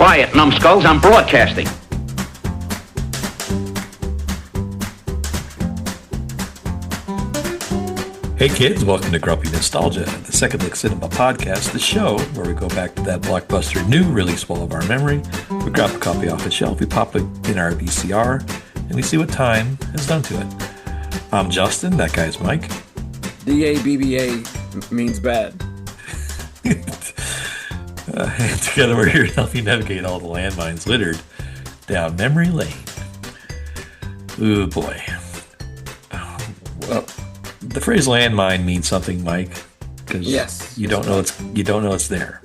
Quiet, numbskulls, I'm broadcasting. Hey kids, welcome to Grumpy Nostalgia, the Second Look Cinema podcast, the show where we go back to that blockbuster new release wall of our memory. We grab a copy off the shelf, we pop it in our VCR, and we see what time has done to it. I'm Justin, that guy's Mike. DABBA means bad. And together we're here to help you navigate all the landmines littered down memory lane. Ooh boy. Well, the phrase landmine means something, Mike, because you don't know it's there,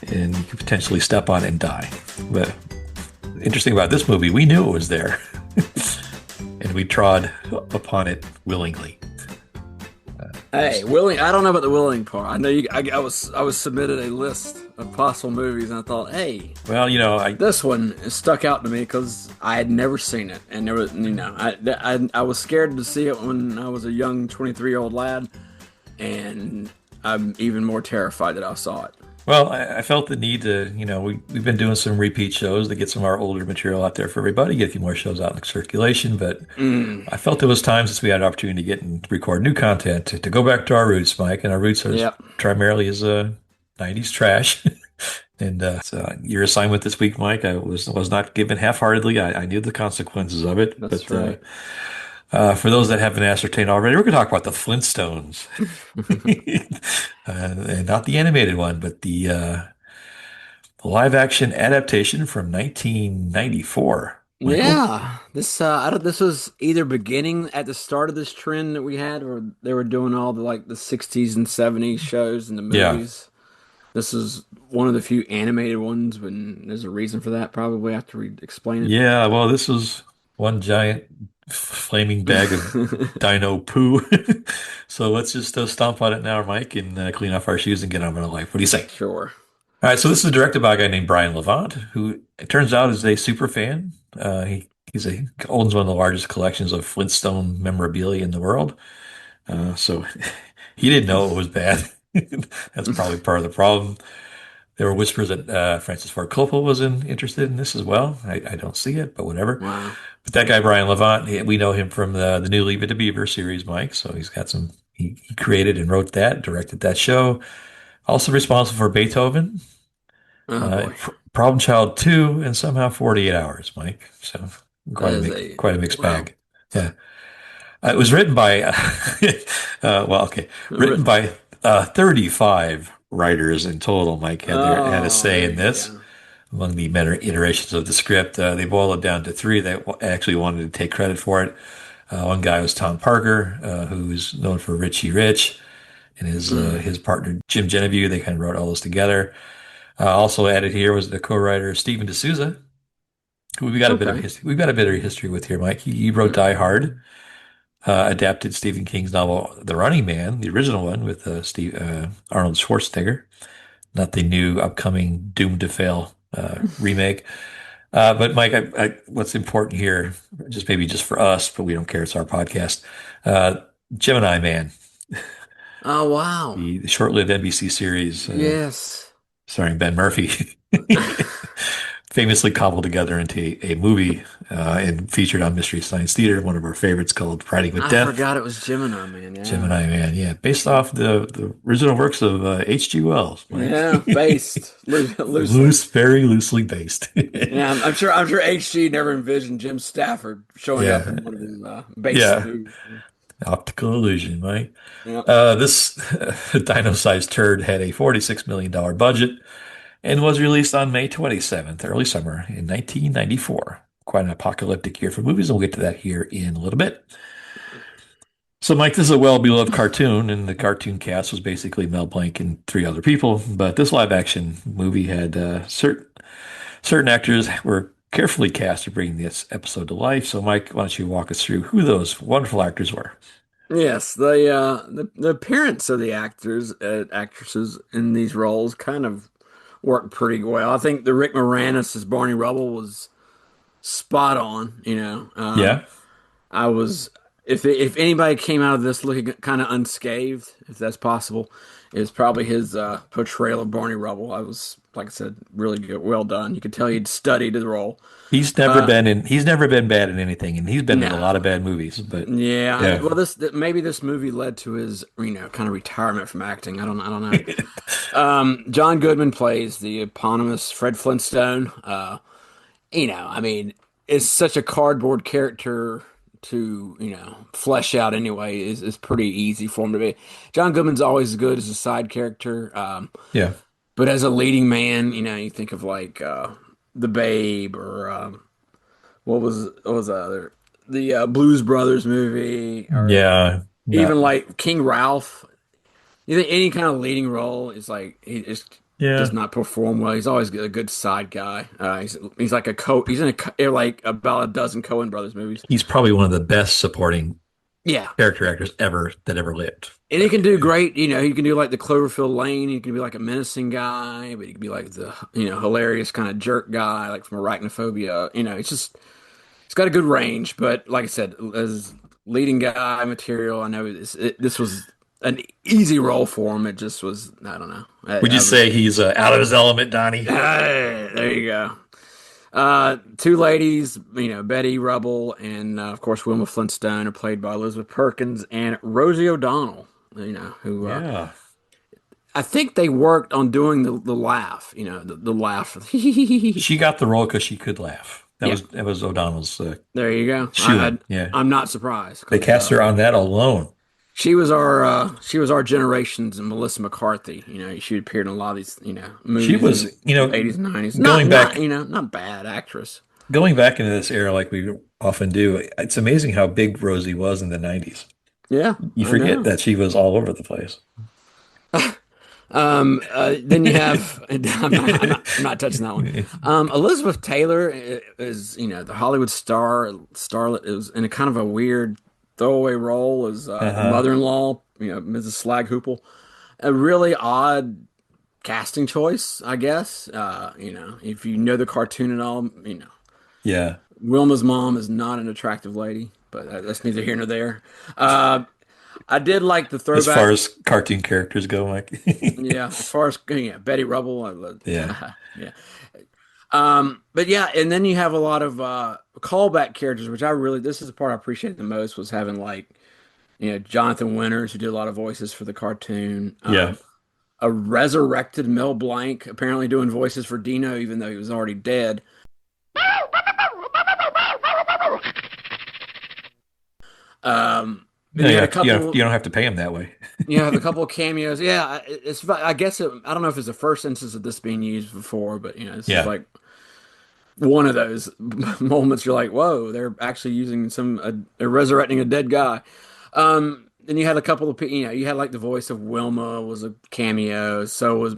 and you could potentially step on it and die. But interesting about this movie, we knew it was there, and we trod upon it willingly. Hey, willing. I don't know about the willing part. I know you. I was submitted a list of possible movies, and I thought, hey, well, this one stuck out to me because I had never seen it, and there was, I was scared to see it when I was a young 23-year-old lad, and I'm even more terrified that I saw it. Well, I felt the need to, we've been doing some repeat shows to get some of our older material out there for everybody, get a few more shows out in circulation, but I felt it was time, since we had an opportunity to get and record new content, to go back to our roots, Mike, and our roots are primarily as 90s trash. And so your assignment this week, Mike, I was not given half-heartedly. I knew the consequences of it. That's but, right. For those that haven't ascertained already, we're going to talk about the Flintstones. And not the animated one, but the live-action adaptation from 1994. Michael? Yeah, this was either beginning at the start of this trend that we had, or they were doing all the the 60s and 70s shows and the movies. This is one of the few animated ones, and there's a reason for that, probably after we explain it. Yeah, well, this was one giant flaming bag of dino poo. So let's just stomp on it now, Mike, and clean off our shoes and get on with our life. What do you say? Sure. All right, so this is directed by a guy named Brian Levant, who it turns out is a super fan. He owns one of the largest collections of Flintstone memorabilia in the world. So he didn't know it was bad. That's probably part of the problem. There were whispers that Francis Ford Coppola was interested in this as well. I don't see it, but whatever. Wow. But that guy, Brian Levant, we know him from the new Leave It to Beaver series, Mike. So he's got he created and wrote that, directed that show. Also responsible for Beethoven, Problem Child 2, and somehow 48 Hours, Mike. So quite a mixed bag. Yeah. It was written by, written by 35 writers in total, Mike, had a say in this. Yeah. Among the many iterations of the script, they boiled it down to 3 that actually wanted to take credit for it. One guy was Tom Parker, who's known for Richie Rich, and his partner Jim Genevieve. They kind of wrote all this together. Also added here was the co-writer Stephen D'Souza, who we've got a bit of history with here, Mike. He wrote Die Hard, adapted Stephen King's novel The Running Man, the original one with Arnold Schwarzenegger, not the new upcoming doomed to fail remake. But Mike, what's important here, just for us, but we don't care, it's our podcast, Gemini Man. Oh, wow. The short-lived NBC series. Yes. Starring Ben Murphy. Famously cobbled together into a movie and featured on Mystery Science Theater, one of our favorites, called Riding with Death. I forgot it was Gemini Man. Yeah. Gemini Man, yeah. Based off the original works of H.G. Wells. Mike. Yeah, based. Very loosely based. Yeah, I'm sure H.G. never envisioned Jim Stafford showing up in one of his based movies. Optical illusion, right? Yep. This dino-sized turd had a $46 million budget and was released on May 27th, early summer in 1994. Quite an apocalyptic year for movies, and we'll get to that here in a little bit. So, Mike, this is a well-beloved cartoon, and the cartoon cast was basically Mel Blanc and 3 other people. But this live-action movie had certain actors were carefully cast to bring this episode to life. So, Mike, why don't you walk us through who those wonderful actors were? Yes, the appearance of the actresses in these roles kind of worked pretty well. I think the Rick Moranis as Barney Rubble was spot on. I was if anybody came out of this looking kind of unscathed, if that's possible, is probably his portrayal of Barney Rubble. I was, like I said, really good, well done. You could tell he'd studied the role. Uh, He's never been bad in anything, and he's been in a no, lot of bad movies. But yeah. yeah, Well, maybe this movie led to his, kind of retirement from acting. I don't know. John Goodman plays the eponymous Fred Flintstone. I mean, it's such a cardboard character to, flesh out anyway. Is pretty easy for him to be. John Goodman's always good as a side character. yeah, But as a leading man, you think of like the Babe or what was the other the Blues Brothers movie or yeah, even no, like King Ralph. You think any kind of leading role is like he just does yeah. not perform well. He's always a good side guy. He's like he's in like about a dozen Coen Brothers movies. He's probably one of the best supporting Yeah, character actors ever lived. and he can do great. He can do like the Cloverfield Lane. He can be like a menacing guy, but he can be like the hilarious kind of jerk guy, like from Arachnophobia. It's got a good range. But like I said, as leading guy material, I know this was an easy role for him. It just was, I don't know. Would you say he's out of his element, Donnie? There you go. Two ladies, Betty Rubble and of course Wilma Flintstone are played by Elizabeth Perkins and Rosie O'Donnell. Who Yeah. I think they worked on doing the laugh. The laugh. She got the role because she could laugh. Yeah, That was O'Donnell's there you go. shoo-in. Yeah. I'm not surprised They because cast her on that alone. she was our generation's Melissa McCarthy. She appeared in a lot of these She movies in was, the 80s and 90s. going Not back not bad actress. going back into this era like we often do. It's amazing how big Rosie was in the 90s. Yeah, You I forget know. that she was all over the place. Then you have I'm not touching that one. Elizabeth Taylor is the Hollywood starlet is in a kind of a weird throwaway role as the Uh-huh. mother-in-law, Mrs. Slaghoople. A really odd casting choice, I guess. If you know the cartoon at all, Yeah. Wilma's mom is not an attractive lady, but that's neither here nor there. Uh, I did like the As far throwback. as cartoon characters go, Mike. Yeah, as far as Betty Rubble, I love, Yeah. yeah. But yeah, and then you have a lot of callback characters, which this is the part I appreciate the most was having like Jonathan Winters who did a lot of voices for the cartoon. Yeah. A resurrected Mel Blanc apparently doing voices for Dino, even though he was already dead. Then you had a couple. You don't have to pay him that way. You have a couple of cameos. Yeah, I guess I don't know if it's the first instance of this being used before, but this is Yeah. like one of those moments. You're like, whoa, they're actually using they're resurrecting a dead guy. Then you had a couple of you had like the voice of Wilma was a cameo. So was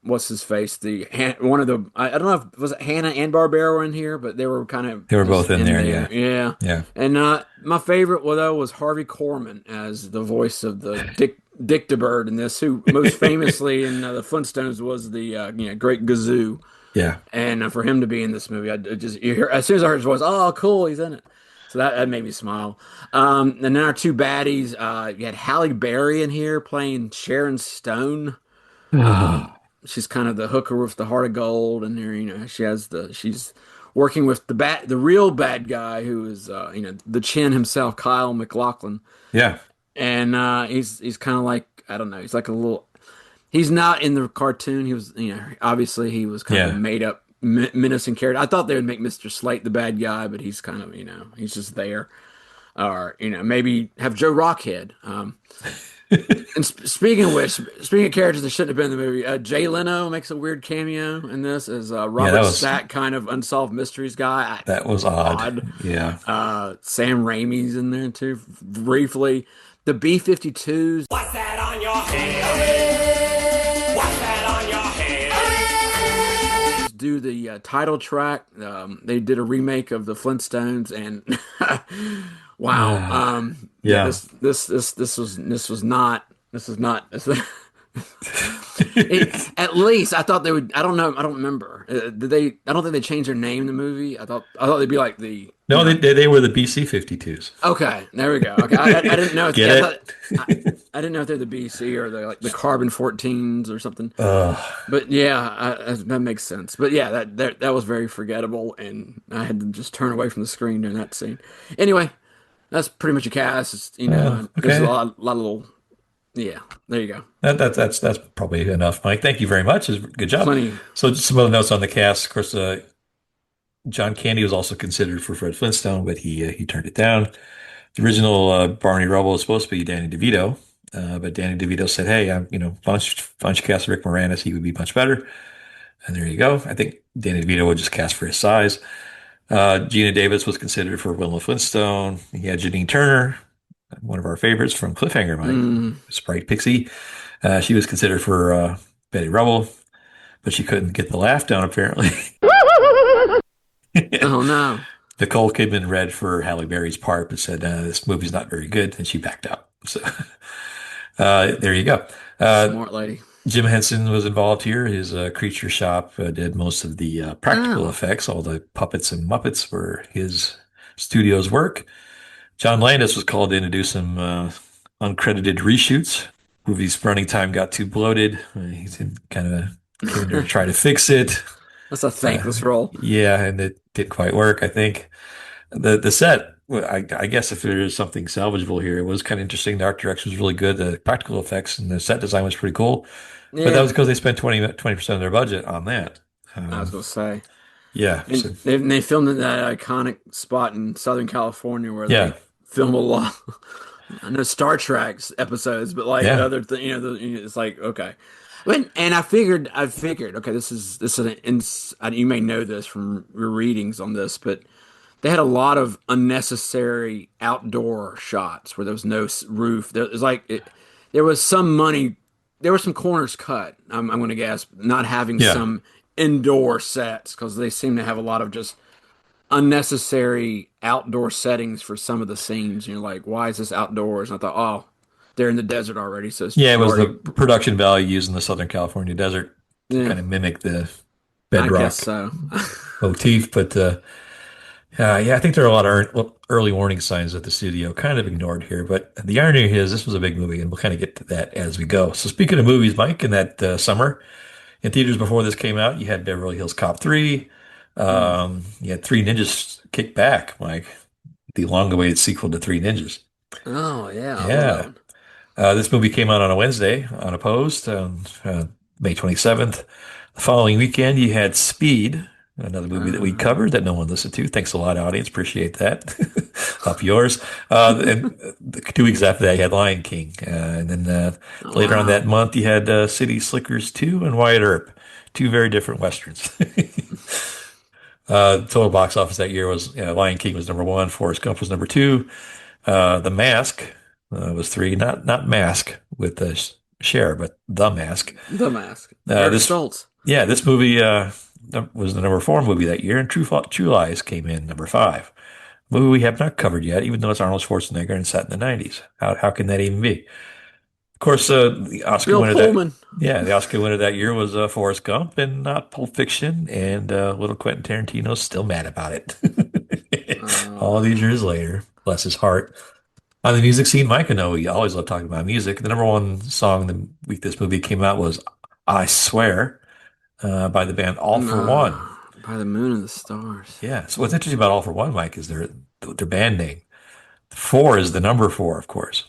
what's his face? One of the I don't know if was it Hannah and Barbera were in here, but they were kind of They were just both in there, there. yeah. Yeah. Yeah. And my favorite though was Harvey Korman as the voice of the Dick DeBird in this, who most famously in the Flintstones was the Great Gazoo. Yeah. And for him to be in this movie, as soon as I heard his voice, oh cool, he's in it. So that made me smile. And then our two baddies, you had Halle Berry in here playing Sharon Stone. She's kind of the hooker with the heart of gold, and there, she's working with the real bad guy who is, the Chin himself, Kyle MacLachlan, Yeah. and he's kind of like I don't know, he's like a little. He's not in the cartoon. He was, obviously he was kind of a Yeah. made up menacing character. I thought they would make Mr. Slate the bad guy, but he's kind of, he's just there, or maybe have Joe Rockhead. And speaking of which, speaking of characters that shouldn't have been in the movie, Jay Leno makes a weird cameo in this as Robert Stack, kind of unsolved mysteries guy. That was odd. Yeah. Sam Raimi's in there too, briefly. The B-52s. What's that on your head? What's that on your head? Do the title track. They did a remake of the Flintstones, and wow. Yeah. This was not. At least I thought they would. I don't know. I don't remember. Did they? I don't think they changed their name in the movie. I thought they'd be like the. No, they were the BC-52s. Okay, there we go. Okay, I didn't know. Get Yeah, I, it? I didn't know if they're the BC or the like the carbon 14s or something. Uh, But yeah, that makes sense. But yeah, that was very forgettable, and I had to just turn away from the screen during that scene. Anyway, that's pretty much a cast. There's a okay. lot of little. Yeah, there you go. That's probably enough, Mike. Thank you very much. Good job. Plenty. So just some other notes on the cast. Of course, John Candy was also considered for Fred Flintstone, but he turned it down. The original Barney Rubble was supposed to be Danny DeVito, but Danny DeVito said, "Hey, why don't you cast Rick Moranis? He would be much better." And there you go. I think Danny DeVito would just cast for his size. Gina Davis was considered for Wilma Flintstone. He had Janine Turner, one of our favorites from Cliffhanger, Mike, Mm. Sprite Pixie. She was considered for Betty Rubble, but she couldn't get the laugh down, apparently. Oh no, Nicole Kidman read for Halle Berry's part, but said, this movie's not very good, and she backed out. So there you go. smart lady. Jim Henson was involved here. His creature shop did most of the practical Oh, effects. All the puppets and Muppets were his studio's work. John Landis was called in to do some uncredited reshoots. Movie's running time got too bloated. He's kind of came in there to try to fix it. that's a Uh, thankless role. yeah, and it didn't quite work, I think. The set, well, I guess if there is something salvageable here, it was kind of interesting. The art direction was really good. The practical effects and the set design was pretty cool. But that Yeah, was because they spent 20% of their budget on that. I was gonna say. Yeah. And they filmed in that iconic spot in Southern California where Yeah. they film a lot. I know Star Trek's episodes, but like Yeah. other thing, it's like okay. And I figured, okay, this is you may know this from your readings on this, but they had a lot of unnecessary outdoor shots where there was no roof. There was some money, there were some corners cut. I'm going to guess not having Yeah. some indoor sets because they seem to have a lot of just unnecessary outdoor settings for some of the scenes. You're like, why is this outdoors? And I thought, oh, they're in the desert already, so Yeah. It was the already, production value used in the Southern California desert to yeah, kind of mimic the I guess bedrock so. motif. But yeah, I think there are a lot of early warning signs that the studio kind of ignored here. But the irony is, this was a big movie, and we'll kind of get to that as we go. So, speaking of movies, Mike, in that summer, in theaters before this came out, you had Beverly Hills Cop 3. Mm. You had Three Ninjas Kick Back, Mike, the long-awaited sequel to Three Ninjas. Oh yeah, I love that Yeah. one. This movie came out on a Wednesday, unopposed, on May 27th. The following weekend, you had Speed, another movie that we Uh, covered that no one listened to. Thanks a lot, audience. Appreciate that. Up yours. And 2 weeks after that, you had Lion King. And then oh, later on that wow. month, you had City Slickers 2 and Wyatt Earp, two very different Westerns. Total box office that year was Lion King was number one, Forrest Gump was number two, The Mask was three, not Mask with Cher, but The Mask. The Mask. Eric This Stoltz. yeah, this movie was the number four movie that year, and True Lies came in number five. A movie we have not covered yet, even though it's Arnold Schwarzenegger and set in the 90s. How can that even be? Of course, the Oscar Bill winner Pullman. the Oscar winner that year was Forrest Gump and not Pulp Fiction, and little Quentin Tarantino's still mad about it. All Uh, these years later, bless his heart. On the music scene, Mike, I know we always love talking about music. The number one song the week this movie came out was "I Swear" by the band All for One. by the moon and the stars. Yeah. So what's interesting about All for One, Mike, is their band name. Four is the number four, of course.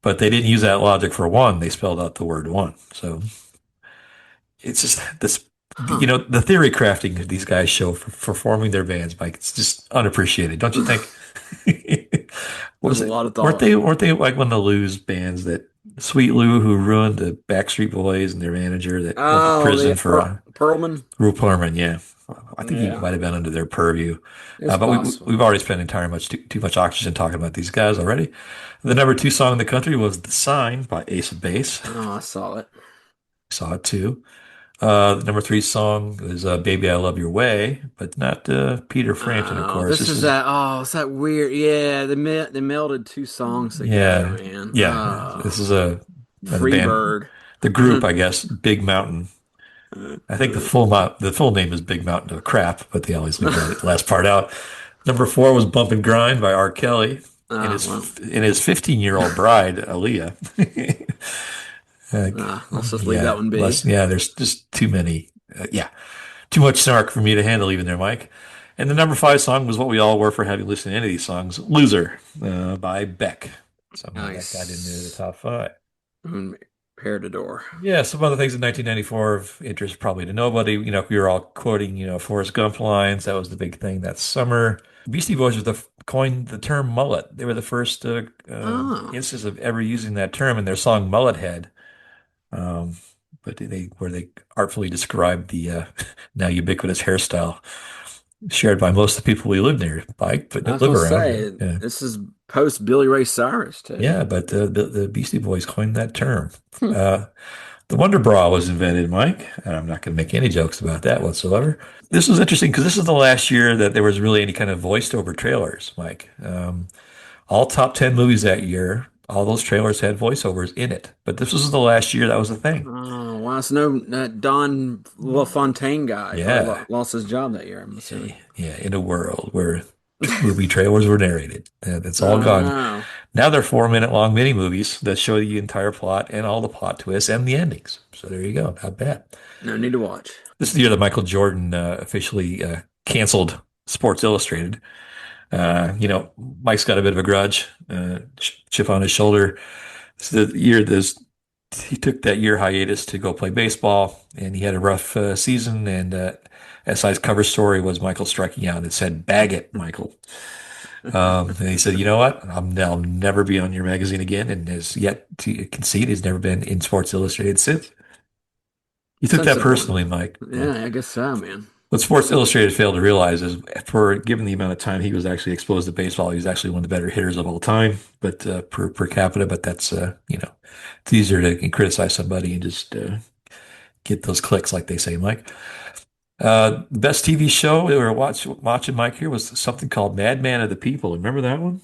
But they didn't use that logic for one. They spelled out the word one. So it's just this, Huh. the theory crafting these guys show for forming their bands, Mike. It's just unappreciated, don't you think? There's Was a it? lot of Weren't thought. they like one of the Lou's bands that Sweet Lou who ruined the Backstreet Boys and their manager that went to Oh, prison the for Perlman. Rue Perlman? Yeah, I think he Yeah, might have been under their purview. it's But possible. we've already spent too much oxygen talking about these guys already. The number two song in the country was "The Sign" by Ace of Base. Oh, I saw it. Saw it too. The number three song is "Baby I Love Your Way," but not Peter Frampton, of Oh, course. this This is is that. Oh, it's that weird. Yeah, they melded two songs together, yeah, man. yeah. This is a the Free band Bird. The group, I guess, Big Mountain. I think the full name is Big Mountain of Crap, but they always leave that last part out. Number 4 was Bump and Grind by R. Kelly Well, and his 15-year-old bride, Aaliyah. let's just leave Yeah, that one be. there's just too many. Too much snark for me to handle even there, Mike. And the number 5 song was what we all were for having listened to any of these songs, "Loser" by Beck. Somehow Nice. that got into the top 5. Parador. Yeah, some other things in 1994 of interest probably to nobody. We were all quoting, Forrest Gump lines. That was the big thing that summer. Beastie Boys coined the term mullet. They were the first instance of ever using that term in their song "Mullet Head." But where they artfully described the now ubiquitous hairstyle shared by most of the people we live near, Mike, but I was live gonna around. say, this is post Billy Ray Cyrus too. Yeah, but the Beastie Boys coined that term. The Wonder Bra was invented, Mike, and I'm not going to make any jokes about that whatsoever. This was interesting because this is the last year that there was really any kind of voiced over trailers, Mike. All top 10 movies that year, all those trailers had voiceovers in it. But this was the last year that was a thing. Oh, wow. So no, Don LaFontaine guy probably lost his job that year, I'm assuming. Yeah, in a world where movie trailers were narrated. That's all gone. Wow. Now they're 4-minute long mini movies that show the entire plot and all the plot twists and the endings. So there you go. Not bad. No need to watch. This is the year that Michael Jordan officially canceled Sports Illustrated. Mike's got a bit of a grudge, chip on his shoulder. It's the year he took that year hiatus to go play baseball, and he had a rough season. And SI's cover story was Michael striking out. It said, "Bag it, Michael." And he said, "You know what? I'll never be on your magazine again." And has yet to concede he's never been in Sports Illustrated since. You took that personally, Mike. Yeah, I guess so, man. What Sports Illustrated failed to realize is, given the amount of time he was actually exposed to baseball, he was actually one of the better hitters of all time, but per capita. But that's it's easier to criticize somebody and just get those clicks, like they say, Mike. The best TV show we were watching, Mike, here was something called Madman of the People. Remember that one?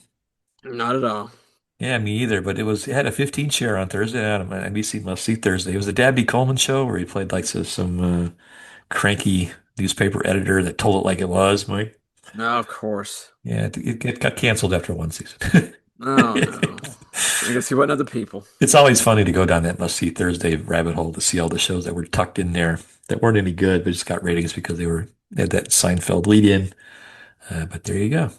Not at all. Yeah, me either. But it had a 15 share on Thursday night on NBC Must See Thursday. It was the Dabby Coleman show where he played like some cranky newspaper editor that told it like it was, Mike. No, of course. Yeah, it got canceled after one season. Oh, no. I guess he wasn't other people. It's always funny to go down that Must See Thursday rabbit hole to see all the shows that were tucked in there that weren't any good, but just got ratings because they had that Seinfeld lead in. But there you go.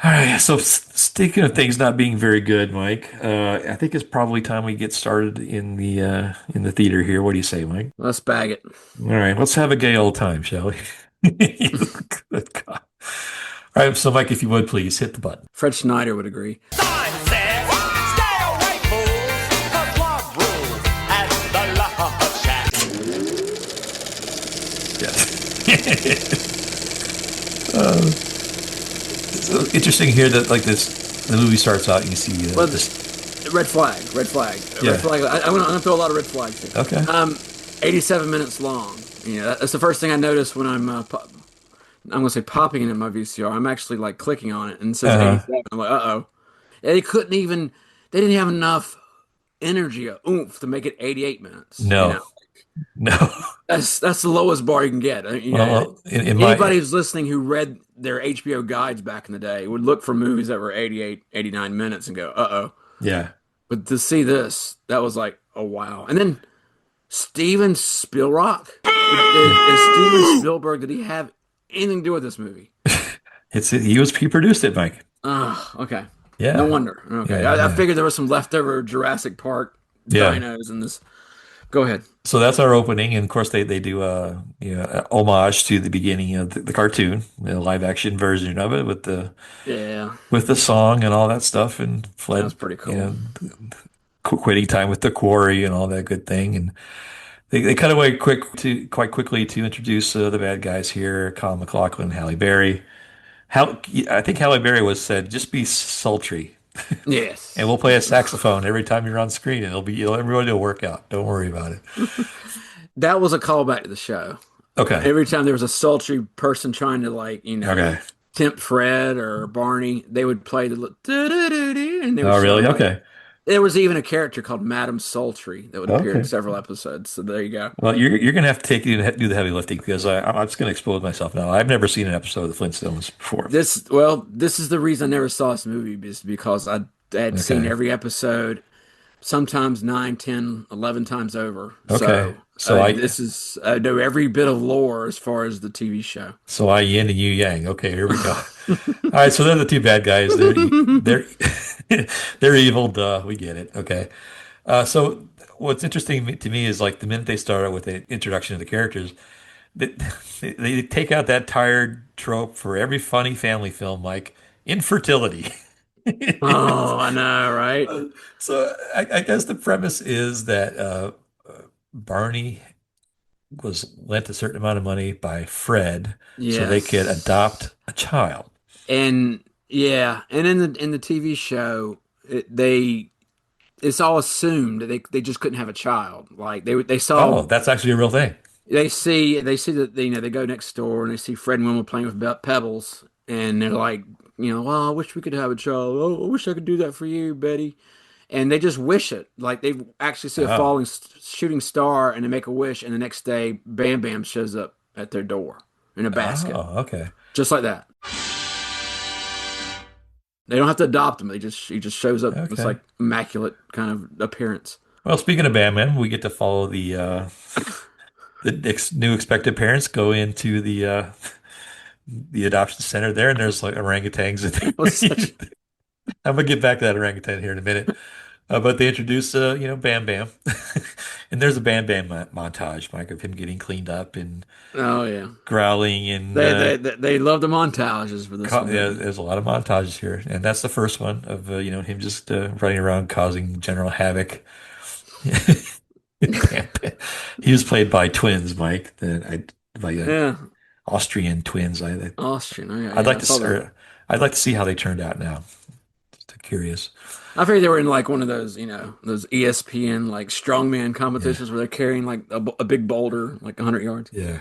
All right. So speaking of things not being very good, Mike, I think it's probably time we get started in the theater here. What do you say, Mike? Let's bag it. All right. Let's have a gay old time, shall we? Good God. All right. So, Mike, if you would please hit the button. Fred Schneider would agree. Sign says, stay away, fools, 'cause love rules at the Love Shack. Yes. It's interesting here that the movie starts out and you see this. Red flag. Yeah. Red flag. I'm gonna throw a lot of red flags here. Okay. 87 minutes long. That's the first thing I noticed when I'm gonna say popping it in my VCR. I'm actually like clicking on it and it says 87. I'm like, uh-oh. They didn't have enough energy or oomph to make it 88 minutes. No. No. That's the lowest bar you can get. Well, anybody who's listening who read their HBO guides back in the day would look for movies that were 88, 89 minutes and go, uh-oh. Yeah. But to see this, that was like, oh, wow. And then Steven Spielberg. Is Steven Spielberg, did he have anything to do with this movie? He produced it, Mike. Okay. Yeah. No wonder. Okay. Yeah, I figured there was some leftover Jurassic Park dinos in this. Go ahead. So that's our opening, and of course they do homage to the beginning of the cartoon, the live action version of it with the song and all that stuff, and Fled. That's pretty cool. Quitting time with the quarry and all that good thing, and they cut away quite quickly to introduce the bad guys here: Colin McLaughlin, Halle Berry. I think Halle Berry said, "Just be sultry." Yes. And we'll play a saxophone every time you're on screen, and everybody will work out. Don't worry about it. That was a callback to the show. Okay. Every time there was a sultry person trying to tempt Fred or Barney, they would play the and they would really? Okay. There was even a character called Madame Sultry that would appear in Okay. several episodes. So there you go. Well, you're gonna have to do the heavy lifting because I'm just gonna expose myself now. I've never seen an episode of the Flintstones before. This is the reason I never saw this movie is because I had seen Okay. every episode, sometimes 9, 10, 11 times over. Okay. So I know every bit of lore as far as the TV show. So I yin and you yang. Okay, here we go. All right, so they're the two bad guys. They're they're evil. Duh, we get it. Okay. So what's interesting to me is like the minute they start out with the introduction of the characters, they, they take out that tired trope for every funny family film, like infertility. Oh, I know, right? So I guess the premise is that Barney was lent a certain amount of money by Fred so they could Yes. adopt a child. And yeah, and in the TV show, it's all assumed that they just couldn't have a child. Like they saw Oh, that's actually a real thing. they see that they go next door and they see Fred and Wilma playing with pebbles, and they're like, well, I wish we could have a child. Oh, I wish I could do that for you, Betty. And they just wish it. Like they actually see a Oh, shooting star and they make a wish, and the next day, Bam Bam shows up at their door in a basket, oh, okay. just like that. They don't have to adopt him. He just shows up. It's Okay. like immaculate kind of appearance. Well, speaking of Batman, we get to follow the new expected parents go into the adoption center there, and there's like orangutans in It was such. there. I'm gonna get back to that orangutan here in a minute. But they introduce, Bam Bam, and there's a Bam Bam montage, Mike, of him getting cleaned up and Oh yeah, growling, and they love the montages for this yeah, movie. there's a lot of montages here, and that's the first one of him just running around causing general havoc. Bam Bam. He was played by twins, Mike, by Yeah, Austrian twins. Austrian. Oh yeah, I'd yeah. like I to saw that. I'd like to see how they turned out now. Just curious. I figured they were in like one of those, those ESPN like strongman Yeah. competitions where they're carrying like a big boulder like 100 yards. Yeah.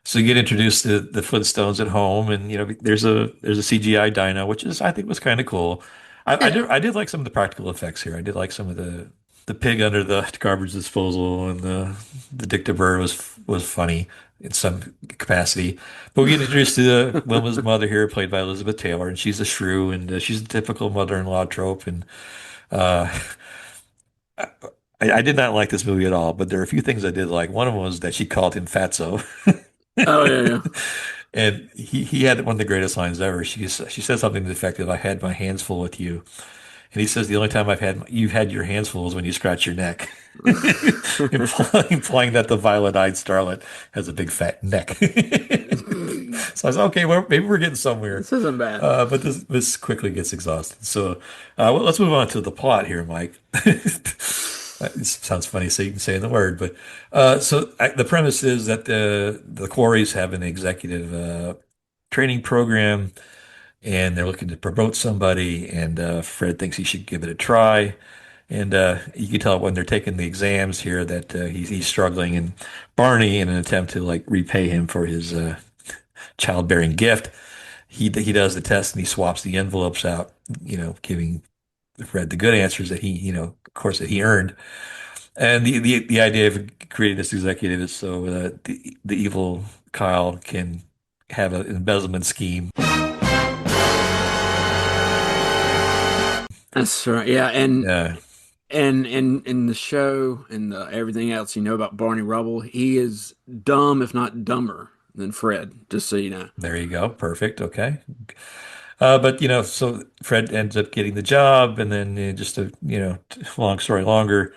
So you get introduced to the Flintstones at home, and there's a CGI dino, which is I think was kind of cool. Yeah. I did like some of the practical effects here. I did like some of the pig under the garbage disposal, and the Dicta bird was funny in some capacity. But we get introduced to Wilma's mother here, played by Elizabeth Taylor, and she's a shrew, and she's a typical mother-in-law trope. And uh, I did not like this movie at all, but there are a few things I did like. One of them was that she called him Fatso. Oh yeah, yeah. And he had one of the greatest lines ever. She said something to the effect of, "I had my hands full with you," and he says, "The only time you've had your hands full is when you scratch your neck," implying that the violet-eyed starlet has a big fat neck. So I was okay. Well, maybe we're getting somewhere, This isn't bad. but this quickly gets exhausted. So well, let's move on to the plot here, Mike. It sounds funny saying the word, but the premise is that the quarries have an executive training program, and they're looking to promote somebody, and Fred thinks he should give it a try. And you can tell when they're taking the exams here that he's struggling, and Barney, in an attempt to like repay him for his childbearing gift, he does the test and he swaps the envelopes out, giving Fred the good answers that of course, that he earned. And the idea of creating this executive is so the evil Kyle can have an embezzlement scheme. That's right. Yeah, Yeah, and in the show and everything else you know about Barney Rubble, he is dumb, if not dumber than Fred. Just so you know. there you go. Perfect. Okay. But so Fred ends up getting the job, and then just a long story longer,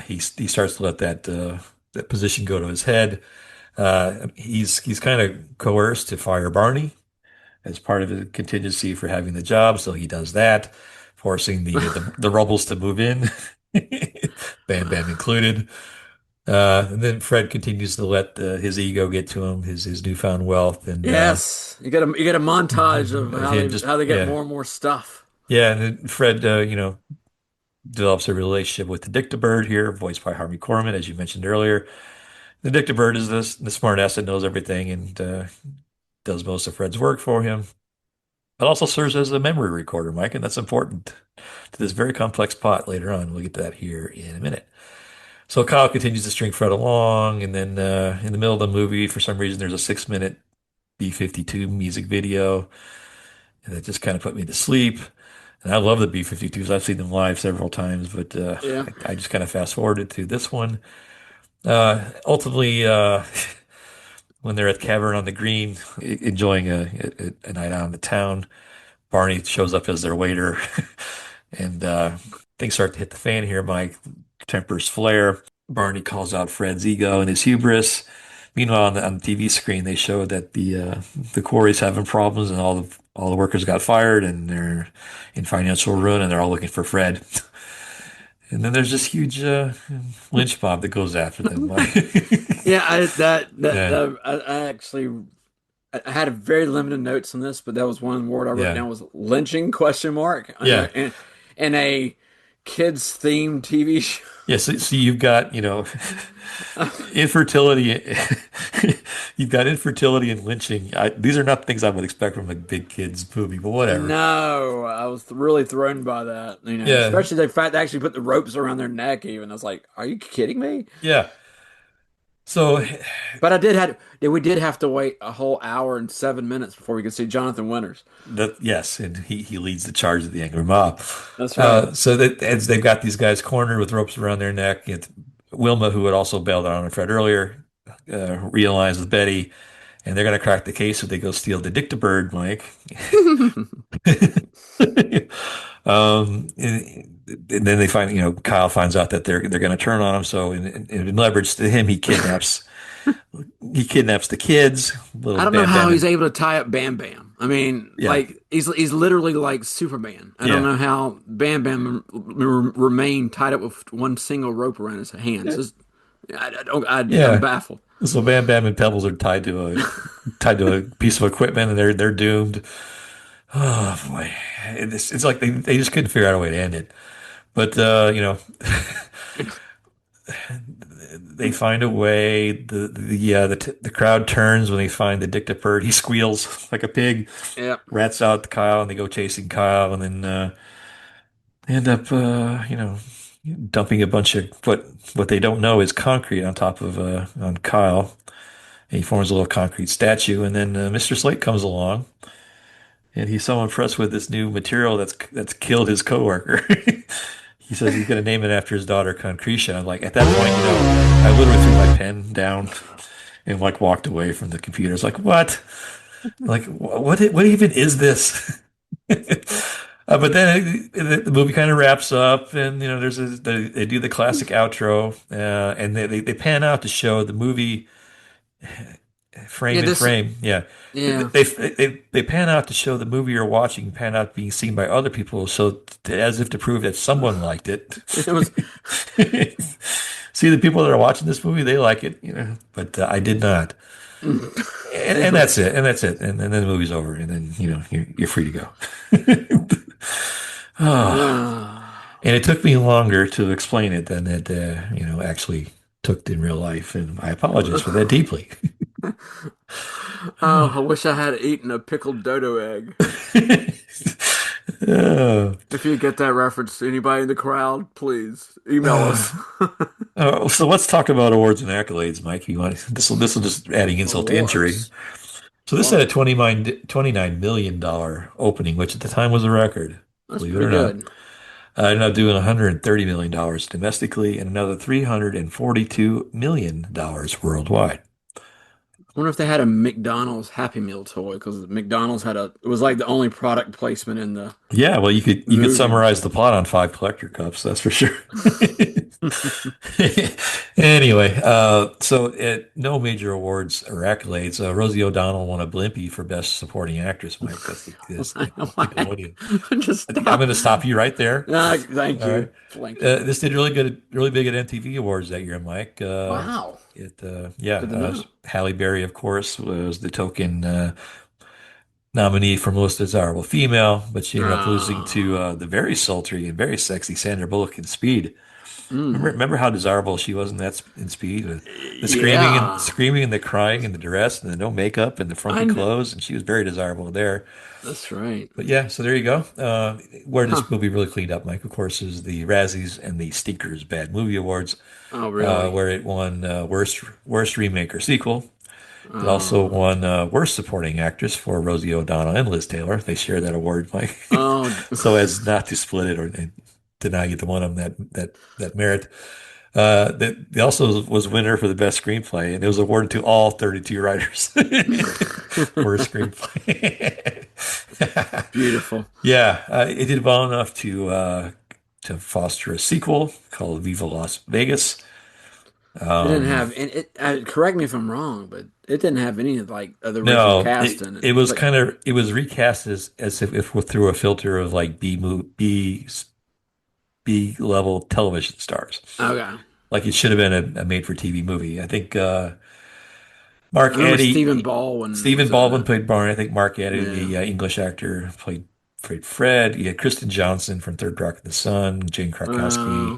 he starts to let that position go to his head. He's kind of coerced to fire Barney as part of the contingency for having the job, so he does that, forcing the Rubbles to move in, Bam Bam included. And then Fred continues to let his ego get to him, his newfound wealth, and Yes, you get a montage of him just how they get yeah. more and more stuff. Yeah, and then Fred, develops a relationship with the Dictabird here, voiced by Harvey Korman, as you mentioned earlier. The Dictabird is the smart ass that knows everything and does most of Fred's work for him. It also serves as a memory recorder, Mike, and that's important to this very complex plot later on. We'll get to that here in a minute. So Kyle continues to string Fred along, and then in the middle of the movie, for some reason, there's a 6 minute B-52 music video, and that just kind of put me to sleep. And I love the B-52s. I've seen them live several times, but Yeah. I just kind of fast forwarded to this one. Ultimately, when they're at Cavern on the Green, enjoying a night out in the town, Barney shows up as their waiter, and things start to hit the fan here. Mike tempers flare. Barney calls out Fred's ego and his hubris. Meanwhile, on the TV screen, they show that the quarry's having problems, and all the workers got fired, and they're in financial ruin, and they're all looking for Fred. And then there's this huge lynch mob that goes after them. Like, Yeah, yeah, I actually I had a very limited notes on this, but that was one word I wrote yeah, down was lynching question mark yeah. in a kids themed TV show. Yeah, so you've got, infertility. You've got infertility and lynching. These are not things I would expect from a big kids movie, but whatever. No, I was really thrown by that, Yeah, especially the fact they actually put the ropes around their neck even. I was like, are you kidding me? yeah. So, But we did have to wait a whole hour and 7 minutes before we could see Jonathan Winters. yes, and he leads the charge of the angry mob. That's right. So that as they've got these guys cornered with ropes around their neck, Wilma, who had also bailed out on Fred earlier, realigns with Betty, and they're going to crack the case. So they go steal the Dictabird, Mike. And then they find, Kyle finds out that they're going to turn on him. So in leverage to him, he kidnaps the kids. Little I don't know Bam how Bam he's and able to tie up Bam Bam. I mean, yeah, like he's literally like Superman. I don't yeah. know how Bam Bam remained tied up with one single rope around his hands. I'm Yeah. baffled. So Bam Bam and Pebbles are tied to a piece of equipment, and they're doomed. Oh boy, it's like they just couldn't figure out a way to end it. But they find a way. The crowd turns when they find the dictapert. He squeals like a pig, Yeah. rats out Kyle, and they go chasing Kyle, and then end up dumping a bunch of what they don't know is concrete on top of on Kyle. And he forms a little concrete statue, and then Mr. Slate comes along, and he's so impressed with this new material that's killed his coworker. He says he's going to name it after his daughter, Concretia. I'm like, at that point, I literally threw my pen down and like walked away from the computer. It's like, what? Like, what even is this? But then the movie kind of wraps up, and they do the classic outro, and they pan out to show the movie frame Yeah, in this frame. Yeah, yeah. they pan out to show the movie you're watching pan out being seen by other people, so as if to prove that someone liked it. It was See, the people that are watching this movie, they like it, but I did not. And that's it. And that's it. And then the movie's over. And then, you're free to go. Oh, and it took me longer to explain it than it, actually took in real life. And I apologize for that deeply. Oh, I wish I had eaten a pickled dodo egg. Oh. If you get that reference, anybody in the crowd, please email us. So let's talk about awards and accolades, Mike. You want this will just adding insult to injury. Awards. So this had a $29 million opening, which at the time was a record, That's believe it pretty or not. good. Now doing $130 million domestically and another $342 million worldwide. I wonder if they had a McDonald's Happy Meal toy because McDonald's it was like the only product placement in the Yeah, well, you could movie. summarize the plot on 5 collector cups, that's for sure. Anyway, so no major awards or accolades. Rosie O'Donnell won a Blimpie for Best Supporting Actress, Mike. That's Nickelodeon. Just I'm stop. going to stop you right there. No, thank All you. right. Thank you. This did really big at MTV Awards that year, Mike. Wow. Yeah, Good to know. Halle Berry, of course, was the token nominee for Most Desirable Female, but she ended up losing Ah. to the very sultry and very sexy Sandra Bullock in Speed. Remember how desirable she was in that in Speed? The Yeah, screaming and the crying and the dress and the no makeup and the I frumpy know. clothes, and she was very desirable there. That's right. But yeah, so there you go. Where Huh. this movie really cleaned up, Mike, of course, is the Razzies and the Stinkers Bad Movie Awards, Oh, really? where it won worst remake or sequel. It also Oh, won Worst Supporting Actress for Rosie O'Donnell and Liz Taylor. They share that award, Mike, oh, so as not to split it or deny either one of them that merit. They also was winner for the best screenplay, and it was awarded to all 32 writers for a screenplay. beautiful. Yeah, it did well enough to foster a sequel called Viva Las Vegas. It didn't Um, have, and it. Correct me if I'm wrong, but it didn't have any of the original no, cast in it. it was Like, kind of it was recast as if through a filter of like B level television stars. okay, Like it should have been a made for TV movie. I think I Mark remember Stephen Addy, Baldwin Stephen was in Baldwin it. played Barney. I think Mark Addy, Yeah. the English actor, played Fred. You had Kristen Johnson from Third Rock in the Sun, Jane Krakowski. Uh,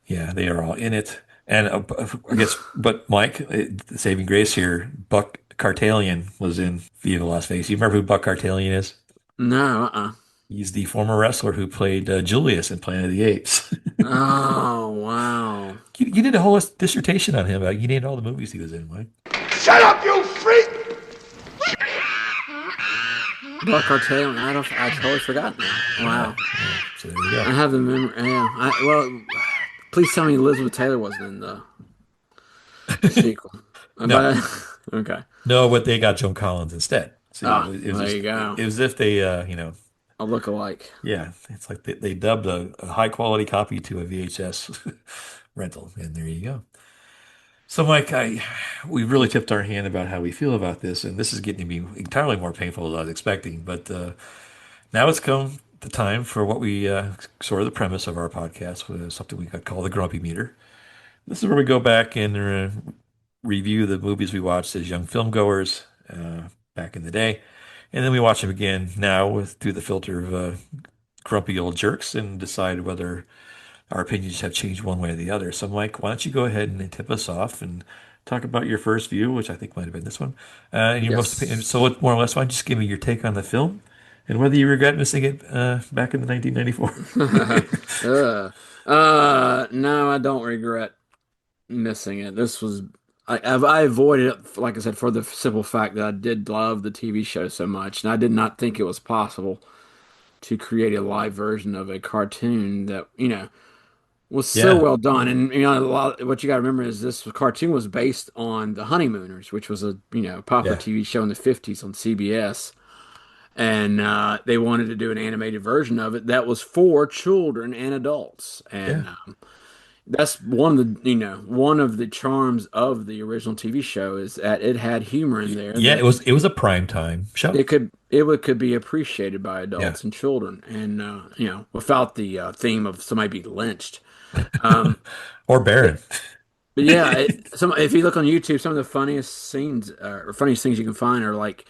Yeah, they are all in it. And I guess, but Mike, saving grace here, Buck Cartalian was in Viva Las Vegas. You remember who Buck Cartalian is? no. Uh-uh. He's the former wrestler who played Julius in Planet of the Apes. Oh, wow. You did a whole dissertation on him. You named all the movies he was in, Mike. Shut up, you freak! Buck Cartel. I totally forgot now. Yeah, Wow. yeah. So there you go. I have the memory. Yeah. Well, please tell me Elizabeth Taylor wasn't in the sequel. No, But okay. no, but they got Joan Collins instead. So yeah, Ah, it was there just you go. it was as if they, A look-alike. yeah, it's like they dubbed a high quality copy to a VHS rental, and there you go. So, Mike, we really tipped our hand about how we feel about this, and this is getting to be entirely more painful than I was expecting. But now it's come the time for what we sort of the premise of our podcast, something we could call the Grumpy Meter. This is where we go back and review the movies we watched as young filmgoers back in the day, and then we watch them again now through the filter of grumpy old jerks and decide whether our opinions have changed one way or the other. So, Mike, why don't you go ahead and tip us off and talk about your first view, which I think might have been this one, and your most opinion. Yes. So, what more or less, why don't you just give me your take on the film and whether you regret missing it back in the 1994? No, I don't regret missing it. This was I avoided it, like I said, for the simple fact that I did love the TV show so much, and I did not think it was possible to create a live version of a cartoon that was so Yeah, well done. And a lot what you got to remember is this cartoon was based on The Honeymooners, which was a popular yeah, TV show in the 50s on CBS, and they wanted to do an animated version of it that was for children and adults, yeah, and that's one of the charms of the original TV show is that it had humor in there yeah. that It was a prime time show. it could be appreciated by Yeah, adults and children, and without the theme of somebody being lynched. Um, or Baron. but yeah, if you look on YouTube, some of the funniest scenes or funniest things you can find are like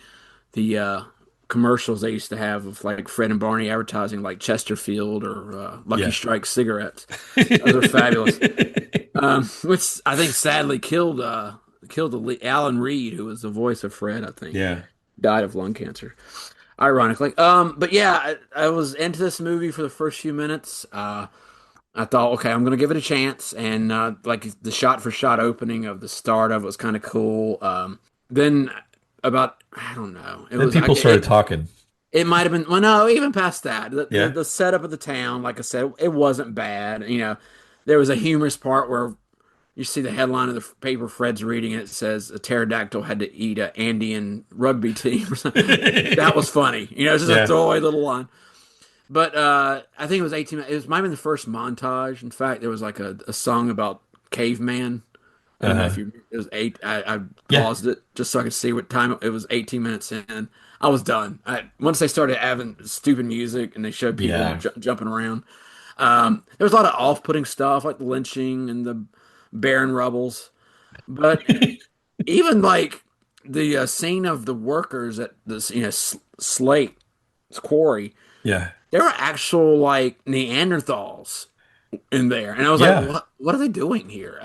the commercials they used to have of like Fred and Barney advertising like Chesterfield or Lucky Yeah, Strike cigarettes. Those are fabulous. Which I think sadly killed Alan Reed, who was the voice of Fred. I think yeah, died of lung cancer, ironically. But yeah, I was into this movie for the first few minutes. I thought, okay, I'm gonna give it a chance, and like the shot for shot opening of the start of it was kind of cool. Then about I don't know, then people started talking. it might have been well, no, even past that, Yeah, the setup of the town, like I said, it wasn't bad. There was a humorous part where you see the headline of the paper Fred's reading, and it says a pterodactyl had to eat an Andean rugby team or something. That was funny. It's just a yeah, throwaway little line. But I think it was 18. Might have been the first montage. In fact, there was like a song about caveman. I don't know uh-huh. if it was eight. I Yeah, paused it just so I could see what time it was. 18 minutes in, I was done. Once they started having stupid music and they showed people all yeah. jumping around. There was a lot of off-putting stuff like the lynching and the barren rubbles. But even like the scene of the workers at this, Slate quarry, Yeah. there were actual like Neanderthals in there, and I was like, Yeah, what are they doing here?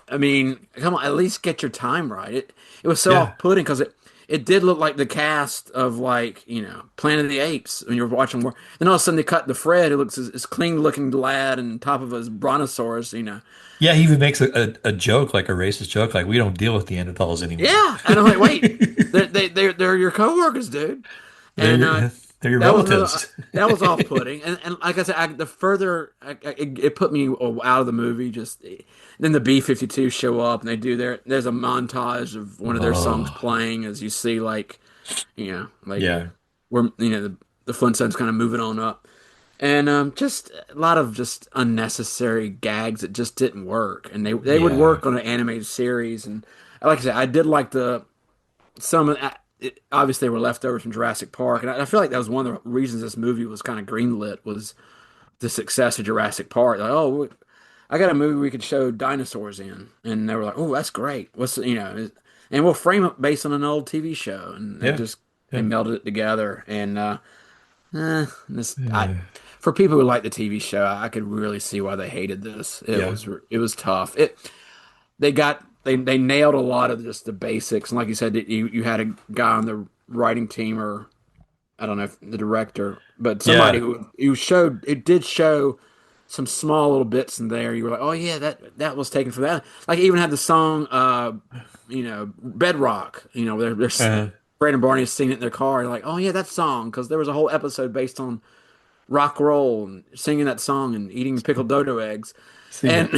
I mean, come on, at least get your time right. It was so yeah, off-putting because it did look like the cast of like Planet of the Apes when you're watching more. Then all of a sudden they cut to Fred, who looks this clean-looking lad on top of his brontosaurus. yeah. He even makes a joke, like a racist joke, like we don't deal with Neanderthals anymore. Yeah, and I'm like, wait, they're your coworkers, dude. They're And your, they're your that was another relatives. that was off putting. And like I said, the further it put me out of the movie. Just then the B-52 show up and they do there's a montage of one of their songs Oh, playing as you see like yeah, where the Flintstones kind of moving on up. And just a lot of just unnecessary gags that just didn't work, and they would yeah, work on an animated series. And like I said, I did like the some of obviously they were leftovers from Jurassic Park, and I feel like that was one of the reasons this movie was kind of greenlit was the success of Jurassic Park. Like, oh, I got a movie we could show dinosaurs in, and they were like, oh, that's great. And we'll frame it based on an old TV show, and yeah, they yeah. melded it together. And this I Yeah. for people who like the TV show, I could really see why they hated this. Yeah. It was tough. They nailed a lot of just the basics, and like you said, you had a guy on the writing team, or I don't know if the director, but somebody Yeah. who showed it did show some small little bits in there. You were like, oh yeah, that was taken from that. Like it even had the song, Bedrock. Uh, Fred and Barney singing it in their car. You're like, oh yeah, that song, because there was a whole episode based on rock roll and singing that song and eating pickled dodo eggs. see, And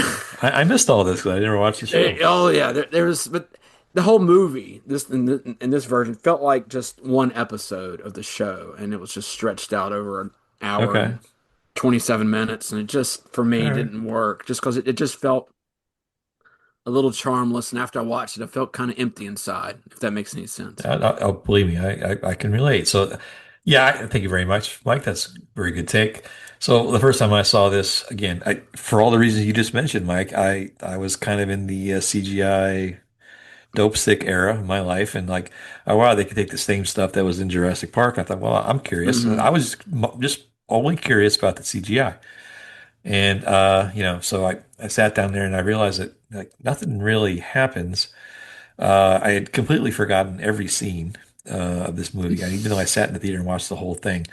I missed all this because I never watched the show. oh yeah, there was, but the whole movie, in this version, felt like just one episode of the show, and it was just stretched out over an hour Okay. and 27 minutes, and it just for All me right. didn't work, just because it just felt a little charmless, and after I watched it, I felt kind of empty inside, if that makes any sense. Believe me, I can relate. So, yeah, thank you very much, Mike. That's a very good take. So the first time I saw this, again, for all the reasons you just mentioned, Mike, I was kind of in the CGI dope stick era of my life, and like, oh wow, they could take the same stuff that was in Jurassic Park. I thought, well, I'm curious. Hmm. I was just only curious about the CGI. And so I sat down there and I realized that like nothing really happens. I had completely forgotten every scene of this movie, and even though I sat in the theater and watched the whole thing.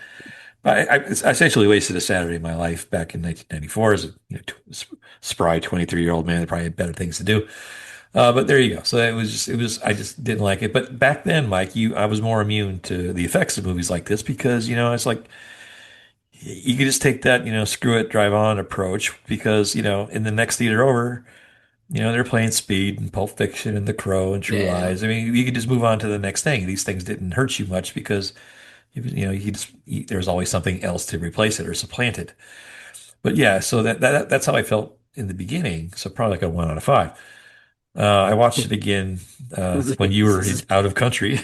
I essentially wasted a Saturday of my life back in 1994 as a spry 23-year-old man that probably had better things to do. But there you go. So I just didn't like it. But back then, Mike, I was more immune to the effects of movies like this because it's like you could just take that screw it, drive on approach because in the next theater over. They're playing Speed and Pulp Fiction and The Crow and True Yeah. Lies. I mean, you could just move on to the next thing. These things didn't hurt you much because there's always something else to replace it or supplant it. But yeah, so that's how I felt in the beginning. So probably like a 1 out of 5. I watched it again when you were out of country.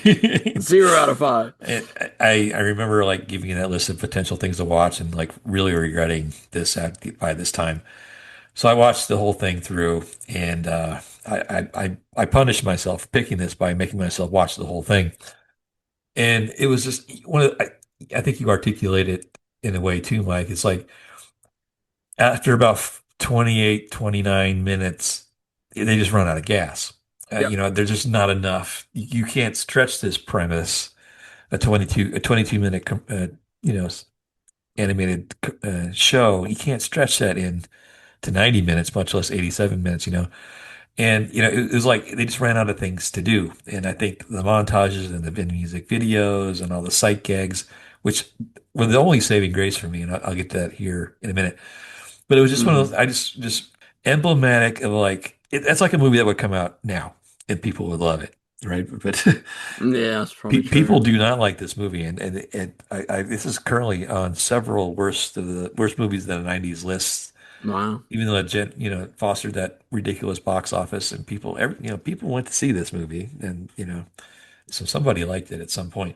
0 out of 5. And I remember like giving you that list of potential things to watch and like really regretting this by this time. So I watched the whole thing through, and I punished myself for picking this by making myself watch the whole thing. And it was just I think you articulate it in a way too, Mike. It's like after about 28, 29 minutes, they just run out of gas. Yep. There's just not enough. You can't stretch this premise, a 22 minute, you know, animated show. You can't stretch that in to 90 minutes, much less 87 minutes. And, it was like they just ran out of things to do. And I think the montages and the music videos and all the sight gags, which were the only saving grace for me, and I'll get to that here in a minute. But it was just one of Hmm. those, just emblematic of like, that's like a movie that would come out now and people would love it. Right. But Yeah, that's probably people true. do not like this movie. And this is currently on several worst movies of the 90s lists Wow. even though it fostered that ridiculous box office and people went to see this movie and so somebody liked it at some point.